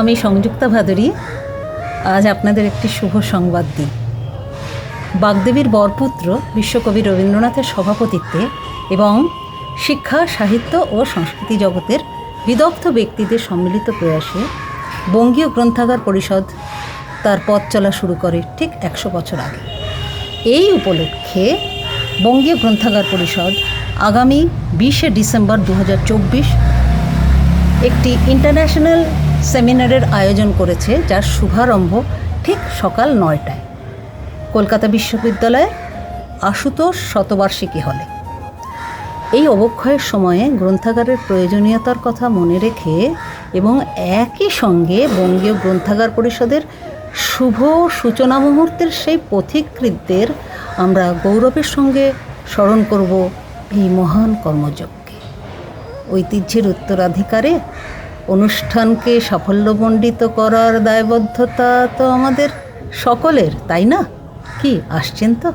আমি সংযুক্তা ভাদুরী। আজ আপনাদের একটি শুভ সংবাদ দিই। বাগদেবীর বরপুত্র বিশ্বকবি রবীন্দ্রনাথের সভাপতিত্বে এবং শিক্ষা, সাহিত্য ও সংস্কৃতি জগতের বিদগ্ধ ব্যক্তিদের সম্মিলিত প্রয়াসে বঙ্গীয় গ্রন্থাগার পরিষদ তার পথ চলা শুরু করে ঠিক 100 বছর আগে। এই উপলক্ষে বঙ্গীয় গ্রন্থাগার পরিষদ আগামী 20শে ডিসেম্বর 2024 একটি ইন্টারন্যাশনাল সেমিনারের আয়োজন করেছে, যার শুভারম্ভ ঠিক সকাল 9টায় কলকাতা বিশ্ববিদ্যালয়ের আশুতোষ শতবার্ষিকী হলে। এই অবক্ষয়ের সময়ে গ্রন্থাগারের প্রয়োজনীয়তার কথা মনে রেখে এবং একই সঙ্গে বঙ্গীয় গ্রন্থাগার পরিষদের শুভ সূচনা মুহূর্তের সেই পথিকৃতদের আমরা গৌরবের সঙ্গে স্মরণ করব এই মহান কর্মযজ্ঞে। ঐতিহ্যের উত্তরাধিকারে অনুষ্ঠানকে সাফল্যমণ্ডিত করার দায়বদ্ধতা তো আমাদের সকলের, তাই না? কি আসছেন তো?